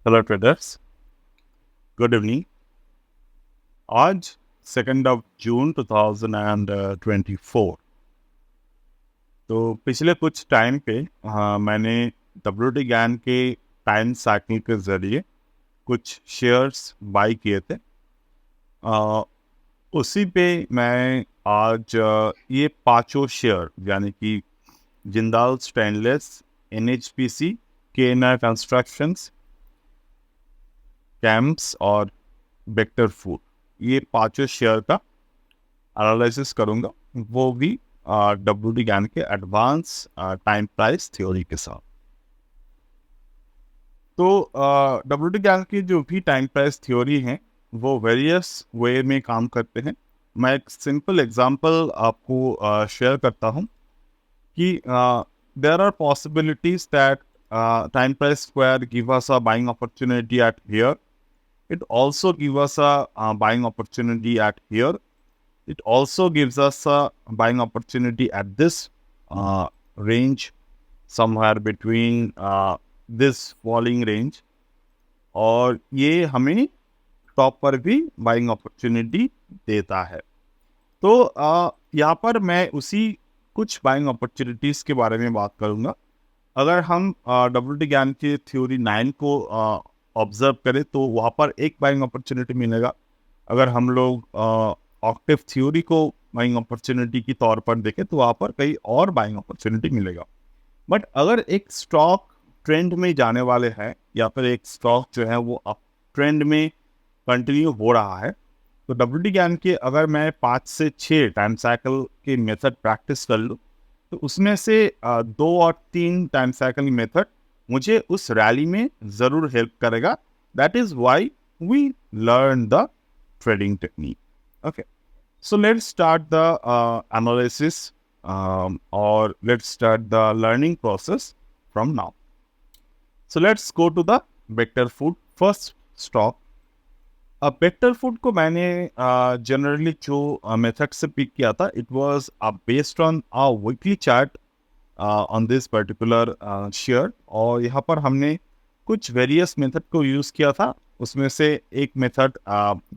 Hello traders, good evening. आज 2 जून 2024। तो पिछले कुछ टाइम पे मैंने WD ज्ञान के टाइम साइकिल के ज़रिए कुछ शेयर्स बाई किए थे। अ, उसी पे मैं आज ये पांचों शेयर यानी कि Jindal stainless, NHPC, KNR constructions, camps और बेक्टर फूड, ये पांचों शेयर का एनालिसिस करूंगा, वो भी WD ज्ञान के एडवांस टाइम प्राइस थ्योरी के साथ। तो WD ज्ञान की जो भी टाइम प्राइस थ्योरी है वो वेरियस वे में काम करते हैं। मैं एक सिंपल एग्जांपल आपको शेयर करता हूं कि there are possibilities that time price square give us a buying opportunity at here, it also gives us a buying opportunity at here. It also gives us a buying opportunity at this range, somewhere between this falling range. और ये हमें top पर भी buying opportunity देता है। तो यहाँ पर मैं उसी कुछ बाइंग अपॉर्चुनिटीज के बारे में बात करूंगा। अगर हम WD ज्ञान की थ्योरी 9 को ऑब्जर्व करें तो वहाँ पर एक बाइंग अपॉर्चुनिटी मिलेगा। अगर हम लोग ऑक्टेव थ्योरी को बाइंग अपॉर्चुनिटी की तौर पर देखें तो वहाँ पर कई और बाइंग अपॉर्चुनिटी मिलेगा। बट अगर एक स्टॉक ट्रेंड में जाने वाले हैं या फिर एक स्टॉक जो है वो अप ट्रेंड में कंटिन्यू हो रहा है, तो WD ज्ञान के अगर मैं 5 से 6 टाइम साइकिल के मेथड प्रैक्टिस कर लूँ तो उसमें से 2 और 3 टाइम साइकिल मेथड मुझे उस रैली में ज़रूर हेल्प करेगा। That is why we learn the trading technique. Okay, so let's start the analysis, or let's start the learning process from now. So let's go to the Vector Food first stock. अब vector food को मैंने generally जो method से pick किया था, it was based on a weekly chart on this particular share, और यहाँ पर हमने कुछ वेरियस मेथड को यूज़ किया था। उसमें से एक मेथड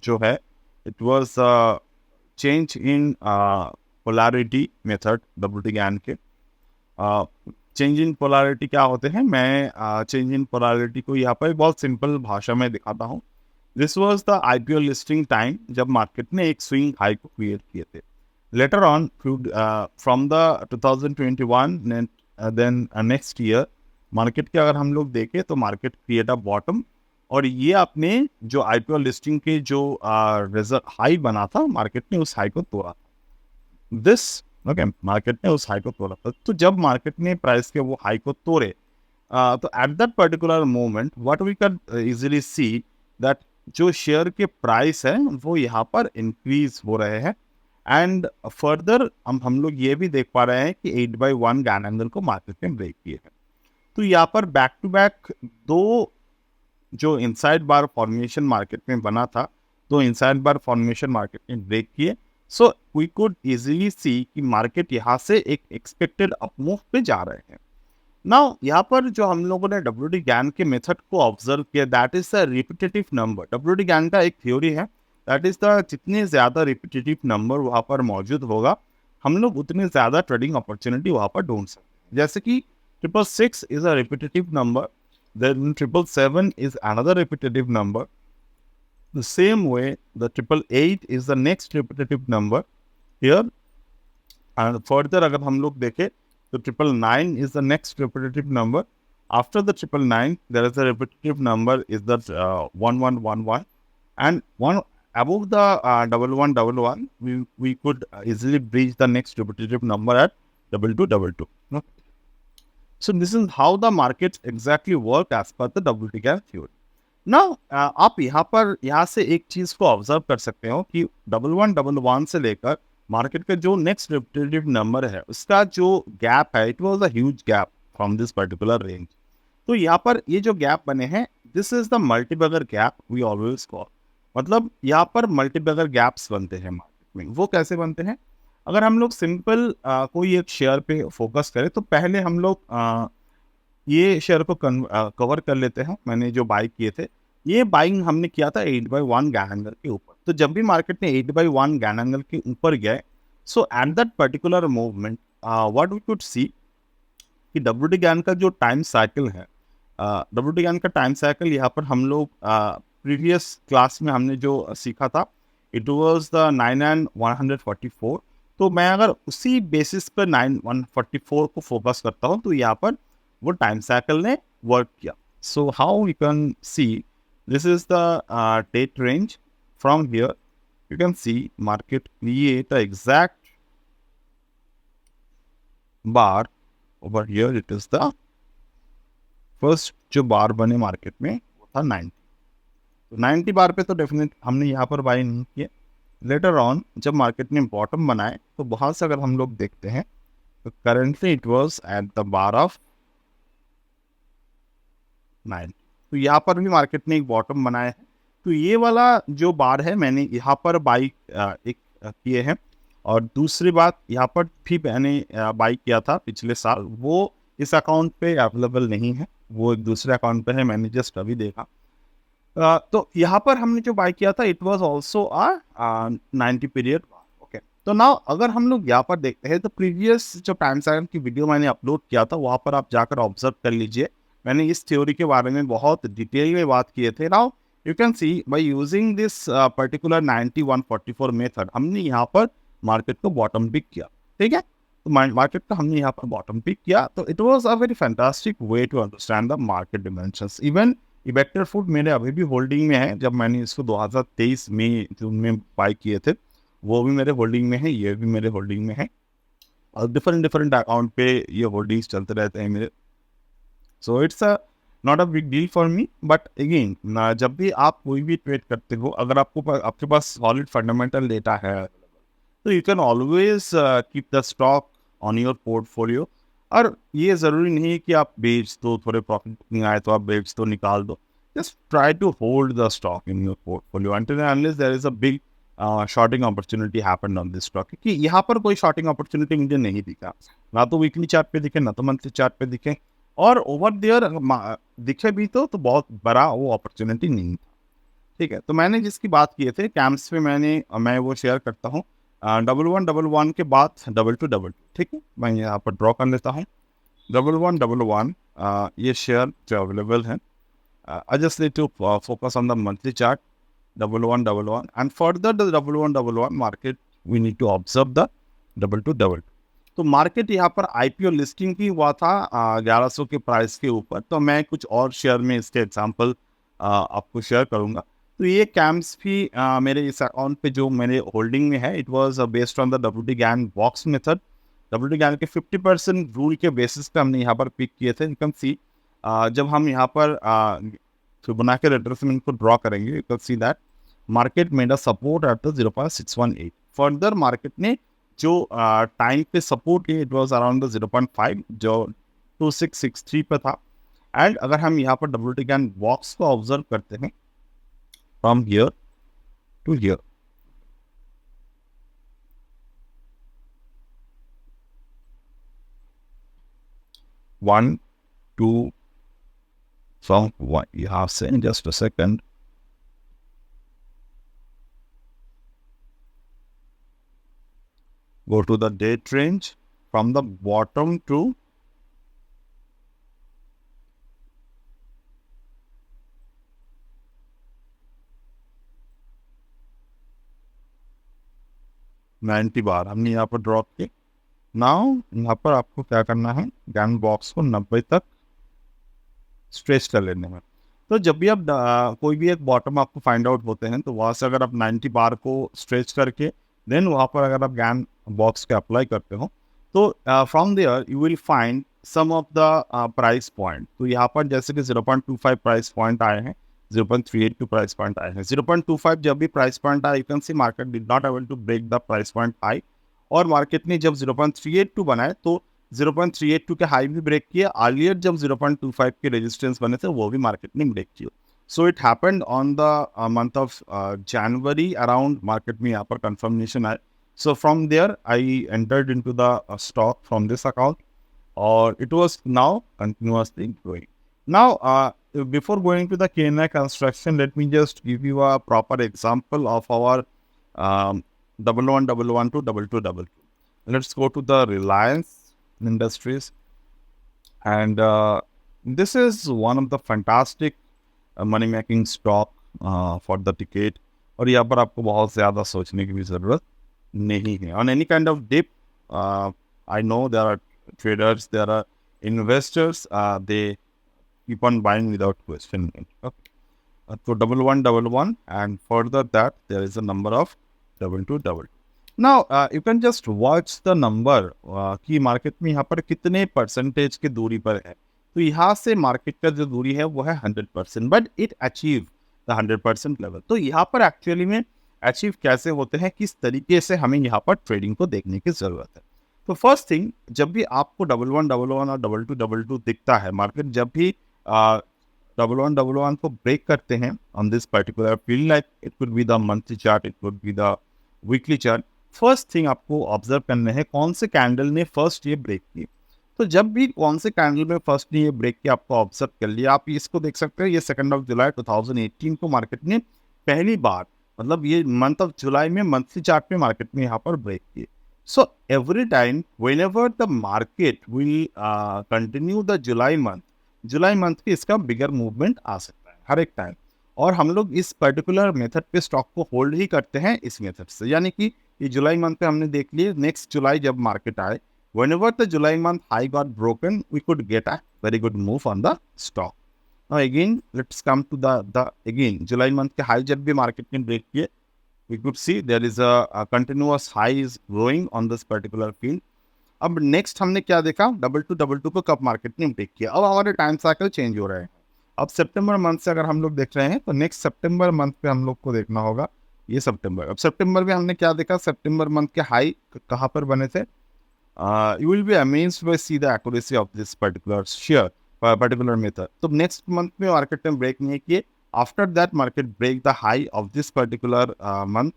जो है, it was change in polarity method WD ज्ञान के। चेंज इन पोलैरिटी क्या होते हैं, मैं चेंज इन पोलैरिटी को यहाँ पर बहुत सिंपल भाषा में दिखाता हूँ। This was the IPO listing time जब मार्केट ने एक स्विंग हाई को क्रिएट किए थे। Later on from the 2021 then next year market के अगर हम लोग देखें तो मार्केट क्रिएट अ बॉटम, और ये आपने जो IPO लिस्टिंग के जो रिजल्ट हाई बना था, मार्केट ने उस हाई को तोड़ा था। दिस ओके, मार्केट ने उस हाई को तोड़ा था। तो जब मार्केट ने प्राइस के वो हाई को तोड़े, तो at that particular moment what we can easily see that जो शेयर के प्राइस है वो यहाँ पर इंक्रीज हो रहे हैं। एंड फर्दर हम लोग ये भी देख पा रहे हैं कि 8/1 गैन एंगल को मार्केट ने ब्रेक किए हैं। तो यहाँ पर बैक टू बैक दो जो इनसाइड बार फॉर्मेशन मार्केट में बना था, तो इनसाइड बार फॉर्मेशन मार्केट ने ब्रेक किए। So we could easily see कि मार्केट यहाँ से एक एक्सपेक्टेड अपमूव पे जा रहे हैं। नाउ यहाँ पर जो हम लोगों ने WD ज्ञान के मेथड को ऑब्जर्व किया, that is the repetitive number. WD ज्ञान का एक थ्योरी है, दैट इज द जितने ज्यादा रिपीटेटिव नंबर वहाँ पर मौजूद होगा, हम लोग उतने ज्यादा ट्रेडिंग अपॉर्चुनिटी वहाँ पर ढूंढ सकते हैं। जैसे कि 666 is a repetitive number, then 777 is another repetitive number. The same way, the 888 is the next repetitive number here. And further, अगर हम लोग देखें तो 999 is the next repetitive number. After the 999, there is a repetitive number is that 1111, and one above the 1111, we could easily breach the next repetitive number at 2222. No? So this is how the markets exactly work as per the WD gap theory. Now आप यहाँ से एक चीज को observe कर सकते हो कि 1111 से लेकर मार्केट का जो नेक्स्ट रिपीटेटिव नंबर है उसका जो गैप है, it was a huge gap from this particular range. तो यहाँ पर ये जो गैप बने हैं, this is the multibagger gap we always call. मतलब यहाँ पर मल्टीबैगर गैप्स बनते हैं मार्केट में। वो कैसे बनते हैं, अगर हम लोग सिंपल कोई एक शेयर पे फोकस करें तो पहले हम लोग ये शेयर को कवर कर लेते हैं। मैंने जो बाई किए थे, ये बाइंग हमने किया था 8/1 गैन के ऊपर। तो जब भी मार्केट ने 8/1 गैन के ऊपर गया, so at that particular movement what we could see कि डब्ल्यूटी गैन का जो टाइम साइकिल है, डब्ल्यूटी गैन का टाइम साइकिल यहाँ पर हम लोग प्रीवियस क्लास में हमने जो सीखा था, इट वाज द 9 एंड 144। तो मैं अगर उसी बेसिस पर 9/144 को फोकस करता हूँ, तो यहाँ पर वो टाइम साइकिल ने वर्क किया। So how you can see, this is the date range. From here you can see market create the exact bar over here. It is the first जो बार बने मार्केट में वो था 90। तो 90 बार पे तो डेफिनेट हमने यहाँ पर बाई नहीं किया। लेटर ऑन जब मार्केट ने बॉटम बनाए, तो वहाँ से अगर हम लोग देखते हैं तो currently it was at the bar of 90। तो यहाँ पर भी मार्केट ने एक बॉटम बनाया है। तो ये वाला जो बार है मैंने यहाँ पर बाई किए हैं। और दूसरी बात, यहाँ पर भी मैंने बाई किया था पिछले साल, वो इस अकाउंट पे अवेलेबल नहीं है, वो एक दूसरे अकाउंट पे है, मैंने जस्ट अभी देखा। तो यहाँ पर हमने जो बाय किया था, it was also a 90 period. Okay, तो नाउ अगर हम लोग यहाँ पर देखते हैं, तो प्रीवियस जो टाइम साइकिल की वीडियो मैंने अपलोड किया था, वहाँ पर आप जाकर ऑब्जर्व कर लीजिए। मैंने इस थ्योरी के बारे में बहुत डिटेल में बात किए थे। Now you can C by using this particular 90-144 method, हमने यहाँ पर मार्केट को बॉटम पिक किया। ठीक है, तो मार्केट का हमने यहाँ पर बॉटम पिक किया। तो it was a very fantastic way to understand the market dimensions. Even इबेक्टर फूड मेरे अभी भी होल्डिंग में है। जब मैंने इसको 2023 में जून में बाय किए थे, वो भी मेरे होल्डिंग में है, ये भी मेरे होल्डिंग में है। और डिफरेंट डिफरेंट अकाउंट पे ये होल्डिंग्स चलते रहते हैं मेरे। So it's a not a big deal for me. But again, जब भी आप कोई भी ट्रेड करते हो, अगर आपके पास सॉलिड फंडामेंटल डेटा है, तो you can always keep the stock on your portfolio. और ये ज़रूरी नहीं है कि आप बेच दो, थोड़े प्रॉफिट बुकिंग आए तो आप बेच दो, निकाल दो। Just try to hold the stock in your portfolio until and unless there is a big shorting opportunity happened on this stock. क्योंकि यहाँ पर कोई शॉर्टिंग अपॉर्चुनिटी मुझे नहीं दिखा, ना तो वीकली चार्ट पे दिखे, ना तो मंथली चार्ट पे दिखे। और ओवर देयर दिखे भी तो बहुत बड़ा वो अपॉर्चुनिटी नहीं था। ठीक है, तो मैंने जिसकी बात किए थे कैम्प्स पे, मैं वो शेयर करता हूँ 1111 के बाद 2222। ठीक है, मैं यहाँ पर ड्रॉ कर लेता हूँ 1111। ये शेयर जो अवेलेबल है, I just need to focus on the monthly chart 1111 and further the 1111 market we need to observe the 2222। तो मार्केट यहाँ पर आईपीओ लिस्टिंग भी हुआ था 1100 के प्राइस के ऊपर। तो मैं कुछ और शेयर में इसके एग्जांपल आपको शेयर करूंगा। तो ये कैम्प्स भी मेरे इस अकाउंट पे जो मेरे होल्डिंग में है, it was based on the WT Gann box method. WT Gann के 50% रूल के बेसिस पे हमने यहाँ पर पिक किए थे। यू कैन सी जब हम यहाँ पर फिबोनाची रिट्रेसमेंट को ड्रॉ करेंगे, you can see that market made a support at the 0.618। Further market ने जो टाइम पे सपोर्ट है, इट वाज अराउंड द 0.5 जो 2663 पे था। एंड अगर हम यहाँ पर डब्ल्यूटी गैन बॉक्स को ऑब्जर्व करते हैं from here to here, one two from यहाँ से, just a second, go to the date range from the bottom to ninety बार हमने यहाँ पर ड्रॉप किए। नाउ यहाँ पर आपको क्या करना है, गैन बॉक्स को 90 तक स्ट्रेच कर लेने में। तो जब भी आप कोई भी एक बॉटम आपको फाइंड आउट होते हैं, तो वहाँ से अगर आप 90 बार को स्ट्रेच करके देन वहाँ पर अगर आप गैन बॉक्स के अप्लाई करते हो, तो from there you will find some of the price point. तो यहाँ पर जैसे कि 0.25 प्राइस पॉइंट आए हैं, 0.382 प्राइस पॉइंट आए हैं। 0.25 जब भी प्राइस पॉइंट आया, you can see market did not able to break the price point high. और मार्केट ने जब 0.382 बनाए, तो 0.382 के हाई भी ब्रेक किए। अर्लियर जब 0.25 के रेजिस्टेंस बने थे, वो भी मार्केट ने ब्रेक किए। So it happened on the month of January around, market में यहाँ पर कंफर्मेशन आए। So from there I entered into the stock from this account. or it was now continuously growing. Now, before going to the KNI construction, let me just give you a proper example of our 1111 to 2222. Let's go to the Reliance Industries, and this is one of the fantastic money making stock for the ticket, और यहाँ पर आपको बहुत ज़्यादा सोचने की भी ज़रूरत नहीं है. On any kind of dip, I know there are traders, there are investors, they keep on buying without question. तो 1111 and further that there is a number of 2222. Now you can just watch the number कि market में यहाँ पर कितने percentage की दूरी पर है. तो यहाँ से मार्केट का जो दूरी है वो है 100%, but it achieve the 100% level. तो यहाँ पर एक्चुअली में अचीव कैसे होते हैं, किस तरीके से हमें यहाँ पर ट्रेडिंग को देखने की जरूरत है. तो फर्स्ट थिंग, जब भी आपको 1111 और 2222 दिखता है, मार्केट जब भी 1111 को ब्रेक करते हैं on this particular field, like it could be the monthly chart, it could be the weekly chart, first thing आपको ऑब्जर्व करना है कौन से कैंडल ने फर्स्ट ये ब्रेक की. तो जब भी कौन से कैंडल में फर्स्ट ने ये ब्रेक किया आपको ऑब्जर्व कर लिया, आप इसको देख सकते हैं. ये 2 जुलाई 2018 को मार्केट ने पहली बार, मतलब ये मंथ ऑफ जुलाई में मंथली चार्ट में मार्केट में यहाँ पर ब्रेक किए. So every time when ever the market will continue the July month पे इसका बिगर मूवमेंट आ सकता है हर एक टाइम. और हम लोग इस पर्टिकुलर मेथड पे स्टॉक को होल्ड ही करते हैं इस मेथड से. यानी कि ये जुलाई मंथ पे हमने देख लिए, नेक्स्ट जुलाई जब मार्केट आए, whenever the July month high got broken, we could get a very good move on the stock. Now again, let's come to the again July month के high जब भी market ने break किए, we could see there is a continuous high is growing on this particular field. अब next हमने क्या देखा, 2222 को कब मार्केट ने ब्रेक किया. अब हमारे टाइम साइकिल चेंज हो रहे हैं. अब सितंबर मंथ से अगर हम लोग देख रहे हैं तो नेक्स्ट सितंबर मंथ पे हम लोग को देखना होगा ये सितंबर. अब सितंबर में हमने क्या देखा, सितंबर मंथ के हाई कहाँ पर बने थे. You will be amazed by see the accuracy of this particular method. तो next month में market ने break नहीं किए. After that market break the high of this particular month,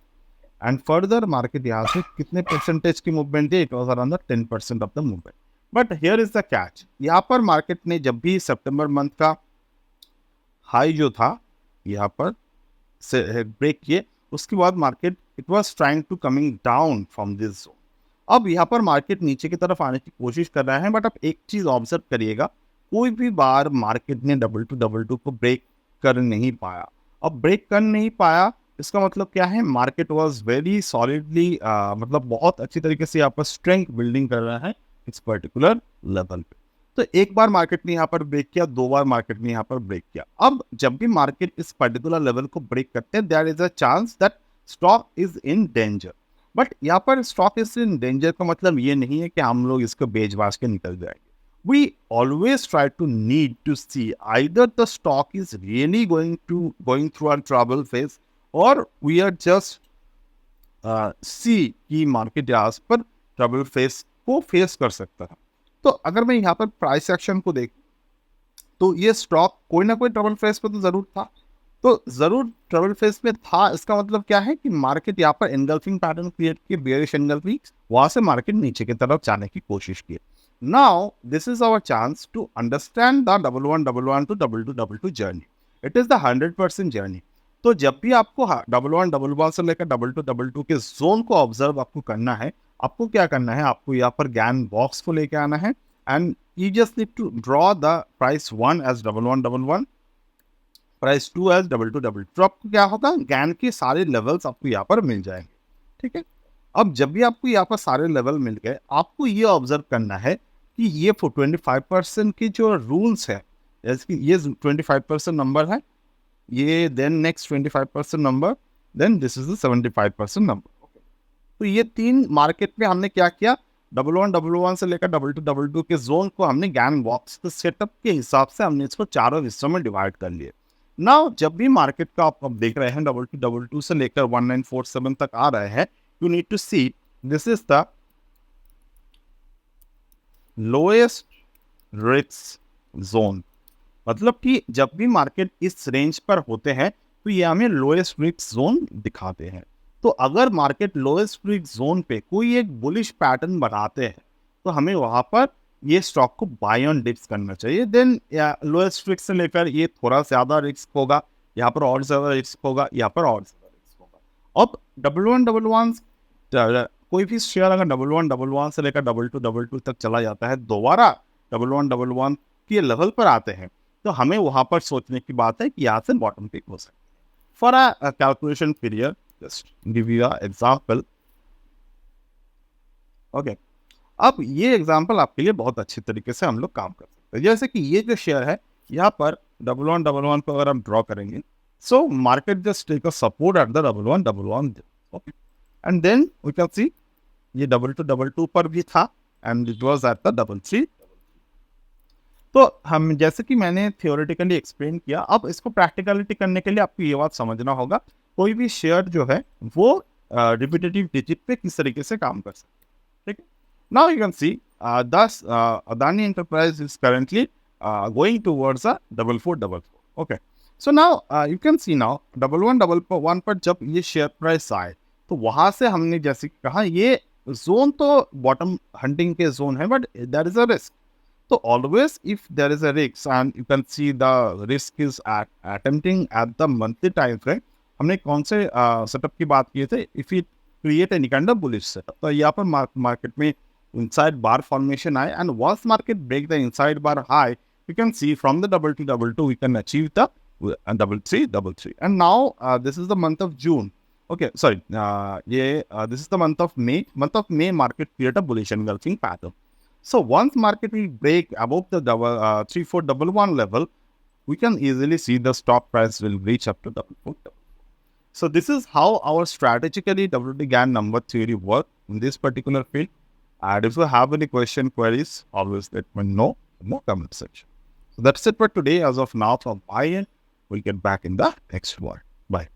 and further market यहाँ से कितने percentage की movement है, it was around the 10% of the movement. But here is the catch. यहाँ पर market ने जब भी सितंबर मंथ का high जो था यहाँ पर से break किए, उसके बाद market it was trying to coming down from this zone. अब यहाँ पर मार्केट नीचे की तरफ आने की कोशिश कर रहा है, बट आप एक चीज ऑब्जर्व करिएगा, कोई भी बार मार्केट ने 2222 को ब्रेक कर नहीं पाया. अब ब्रेक कर नहीं पाया इसका मतलब क्या है, मार्केट वाज वेरी सॉलिडली, मतलब बहुत अच्छी तरीके से यहाँ पर स्ट्रेंथ बिल्डिंग कर रहा है इस पर्टिकुलर लेवल पे. तो एक बार मार्केट ने यहाँ पर ब्रेक किया, 2 बार मार्केट ने यहाँ पर ब्रेक किया. अब जब भी मार्केट इस पर्टिकुलर लेवल को ब्रेक करते हैं, there is a chance that stock is in danger. But यहाँ पर स्टॉक इज इन डेंजर का मतलब ये नहीं है कि हम लोग इसको बेच बाज के निकल जाएंगे. We always try to need to see either the stock is really going through a trouble phase, और वी आर जस्ट सी कि मार्केट यहाँ पर ट्रबल फेज को फेस कर सकता है. तो अगर मैं यहाँ पर प्राइस एक्शन को देख तो ये स्टॉक कोई ना कोई ट्रबल फेज पे तो जरूर था. तो जरूर ट्रबल फेज में था, इसका मतलब क्या है कि मार्केट यहाँ पर एंगल्फिंग पैटर्न क्रिएट किए, बेयरिश एंगल्फिंग, वहां से मार्केट नीचे की तरफ जाने की कोशिश की. Now this is our chance to understand the 1111 to 2222 journey. It is the 100% journey. तो जब भी आपको 1111 से लेकर 2222 के जोन को ऑब्जर्व आपको करना है, आपको क्या करना है, आपको यहाँ पर गैन बॉक्स को लेकर आना है, and you just need to draw the price 1 as 1111, price 2 as 2222. तो आपको क्या होगा, गैन के सारे लेवल्स आपको यहाँ पर मिल जाएंगे. ठीक है. अब जब भी आपको यहाँ पर सारे लेवल मिल गए, आपको ये ऑब्जर्व करना है कि ये 25% की जो रूल्स है, जैसे कि ये 25% नंबर है, ये then next 25% number, then this is the 75% number. तो ये 3 मार्केट में हमने क्या किया, 1111 से लेकर 2222 के जोन को हमने गैन बॉक्स के सेटअप के हिसाब से हमने इसको चारों हिस्सों में डिवाइड कर लिए. नाउ जब भी मार्केट का आप देख रहे हैं 2222 से लेकर 1947 तक आ रहे हैं, you need to see this is the lowest risk zone. मतलब कि जब भी मार्केट इस रेंज पर होते हैं तो ये हमें लोएस्ट रिस्क जोन दिखाते हैं. तो अगर मार्केट लोएस्ट रिस्क जोन पे कोई एक बुलिश पैटर्न बनाते हैं तो हमें वहां पर ये स्टॉक को बाय ऑन डिप्स करना चाहिए। देन लोएस्ट रिस्क से लेकर ये थोड़ा ज़्यादा रिस्क होगा, यहाँ पर और ज़्यादा रिस्क होगा, यहाँ पर और ज़्यादा रिस्क होगा। अब डबल वन कोई भी शेयर अगर डबल वन से लेकर डबल टू तक चला जाता है, दोबारा डबल वन के लेवल पर आते हैं, तो हमें वहाँ पर सोचने की बात है कि यहाँ से बॉटम पिक हो सकती है। For a calculation period, just give you a example. Okay, अब ये एग्जांपल आपके लिए बहुत अच्छे तरीके से हम लोग काम कर सकते हैं। जैसे कि ये जो शेयर है, यहाँ पर डबल वन को अगर हम ड्रॉ करेंगे, so market just take a support at the double one, okay, and then we can see ये डबल टू पर भी था and it was at the double three. तो हम जैसे कि मैंने थियोरेटिकली एक्सप्लेन किया, अब इसको प्रैक्टिकलिटी करने के लिए आपको ये बात समझना होगा, कोई भी शेयर जो है वो रिपीटेटिव डिजिट पे किस तरीके से काम कर सकते हैं, ठीक है। नाउ यू कैन सी दस Adani enterprise is currently going towards a double four, okay. So now you can C now double one पर जब ये शेयर प्राइस आए, तो वहां से हमने जैसे कि कहा ये जोन तो बॉटम हंटिंग के जोन है, but there is a risk. So always if there is a risk and you can see the risk is at attempting at the monthly time frame, हमने कौन से सेटअप की बात की थे, if it create any kind of bullish setup, तो यहाँ पर मार्केट में inside bar formation आए and once market break the inside bar high, you can see from the double two we can achieve the double three, and now this is the month of June, okay, sorry, this is the month of May market create a bullish engulfing pattern. So once market will break above the 3411 level, we can easily see the stop price will reach up to double four. So this is how our strategically WT GAN number theory work in this particular field. And if you have any queries, always let me know in the comment section. So that's it for today. As of now, from my end, we'll get back in the next one. Bye.